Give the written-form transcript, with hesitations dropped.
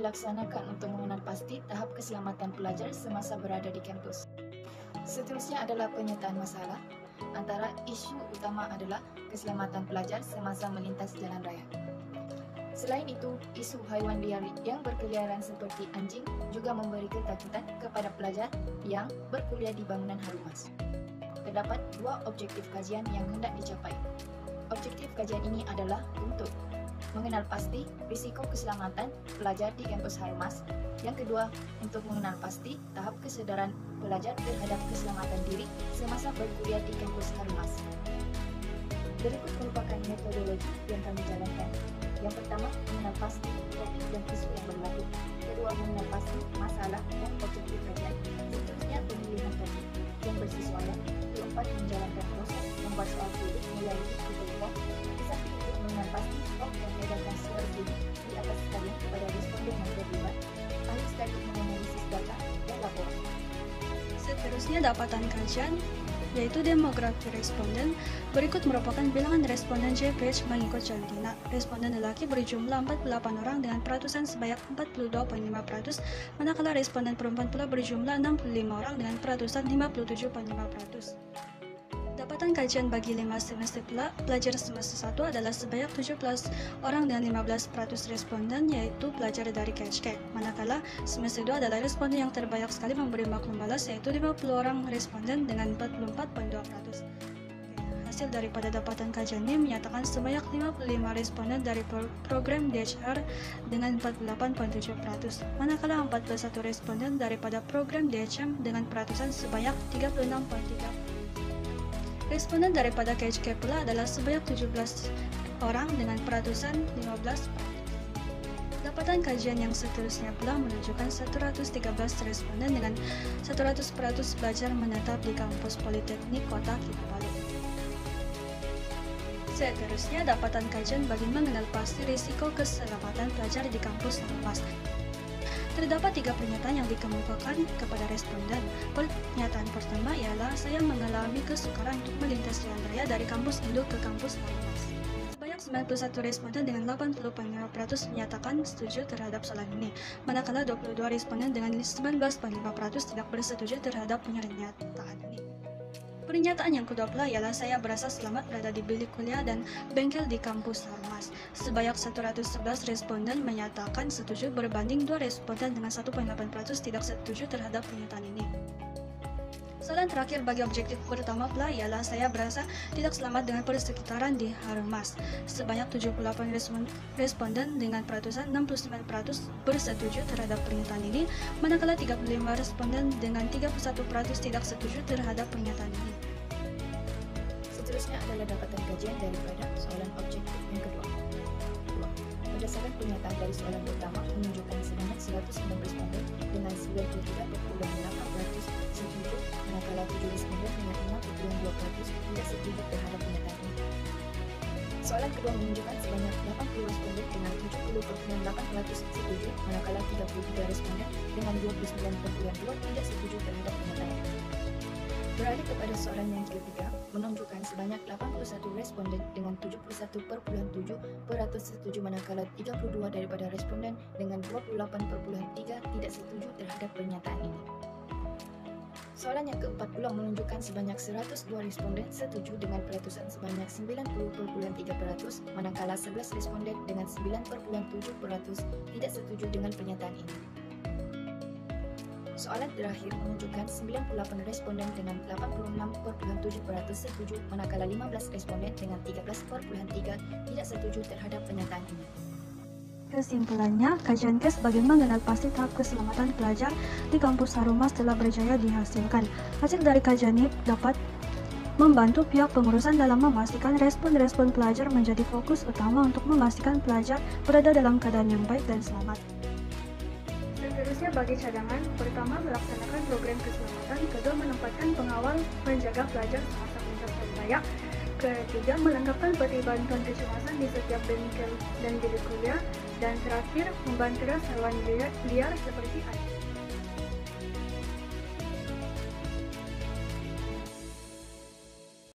dilaksanakan untuk mengenal pasti tahap keselamatan pelajar semasa berada di kampus. Seterusnya adalah penyataan masalah. Antara isu utama adalah keselamatan pelajar semasa melintas jalan raya. Selain itu, isu haiwan liar yang berkeliaran seperti anjing juga memberi ketakutan kepada pelajar yang berkuliah di bangunan Harumas. Terdapat dua objektif kajian yang hendak dicapai. Objektif kajian ini adalah untuk mengenal pasti risiko keselamatan pelajar di kampus Harumas. Yang kedua, untuk mengenal pasti tahap kesedaran pelajar terhadap keselamatan diri semasa berkuliah di kampus Harumas. Berikut merupakan metodologi yang kami jalankan. Yang pertama, mengenal pasti topik dan isu yang berlaku. Kedua, mengenal pasti masalah dan objektif kajian. Seterusnya, pemilihan topik yang bersesuaian. Keempat, menjalankan proses membuat soal kritik melalui Google. Di samping itu, mengenal pasti stok dan edarkan suara kritik di atas sekalian kepada responden yang terlibat. Ahli studi menganalisis data dan laporan. Seterusnya dapatan kajian, yaitu demografi responden. Berikut merupakan bilangan responden JPH mengikut jantina. Responden lelaki berjumlah 48 orang dengan peratusan sebanyak 42,5%, manakala responden perempuan pula berjumlah 65 orang dengan peratusan 57,5%. Dapatan kajian bagi 5 semester pula, pelajar semester 1 adalah sebanyak 17 orang dengan 15% responden, yaitu pelajar dari KHK. Manakala semester 2 adalah responden yang terbanyak sekali memberi maklum balas, yaitu 50 orang responden dengan 44,2%. Hasil daripada dapatan kajian ini menyatakan sebanyak 55 responden dari program DHR dengan 48,7%, manakala 41 responden daripada program DHM dengan peratusan sebanyak 36,3%. Responden daripada KHK pula adalah sebanyak 17 orang dengan peratusan 15%. Dapatan kajian yang seterusnya pula menunjukkan 113 responden dengan 100% belajar menetap di kampus Politeknik Kota Kinabalu. Seterusnya dapatan kajian bagi mengenal pasti risiko keselamatan pelajar di kampus Harumas. Terdapat 3 pernyataan yang dikemukakan kepada responden. Pernyataan pertama ialah saya mengalami kesukaran untuk melintas jalan raya dari kampus induk ke kampus Harumas. Sebanyak 91 responden dengan 80,5% menyatakan setuju terhadap soalan ini, manakala 22 responden dengan 19,5% tidak bersetuju terhadap pernyataan ini. Pernyataan yang kedua pula ialah saya berasa selamat berada di bilik kuliah dan bengkel di kampus Harumas. Sebanyak 111 responden menyatakan setuju berbanding 2 responden dengan 1,8% tidak setuju terhadap pernyataan ini. Soalan terakhir bagi objektif pertama pula ialah saya berasa tidak selamat dengan persekitaran di Harumas. Sebanyak 78 responden dengan peratusan 69% bersetuju terhadap pernyataan ini, manakala 35 responden dengan 31% tidak setuju terhadap pernyataan ini. Seterusnya adalah dapatan kajian daripada soalan objektif yang kedua. Berdasarkan pernyataan dari soalan pertama menunjukkan sebanyak 109 responden dengan 93,8% setuju, manakala 7 responden dengan 6,2% tidak setuju terhadap pernyataan ini. Soalan kedua menunjukkan sebanyak 80 responden dengan 70,8% setuju, manakala 33 responden dengan 29,2% tidak setuju terhadap pernyataan ini. Beralih kepada soalan yang ketiga, menunjukkan sebanyak 81 responden dengan 71,7% setuju, manakala 32 daripada responden dengan 28,3% tidak setuju terhadap pernyataan ini. Soalan yang keempat pula menunjukkan sebanyak 102 responden setuju dengan peratusan sebanyak 90,3%, manakala 11 responden dengan 9,7% tidak setuju dengan pernyataan ini. Soalan terakhir menunjukkan 98 responden dengan 86,7% setuju, manakala 15 responden dengan 13,3% tidak setuju terhadap pernyataan ini. Kesimpulannya, kajian kes bagi mengenal pasti tahap keselamatan pelajar di kampus Harumas telah berjaya dihasilkan. Hasil dari kajian ini dapat membantu pihak pengurusan dalam memastikan respon-respon pelajar menjadi fokus utama untuk memastikan pelajar berada dalam keadaan yang baik dan selamat. Seterusnya bagi cadangan, pertama melaksanakan program keselamatan, kedua menempatkan pengawal menjaga pelajar semasa melintas jalan raya, ketiga melengkapkan peti bantuan kecemasan di setiap bengkel dan bilik kuliah, dan terakhir membantu hewan liar seperti anjing.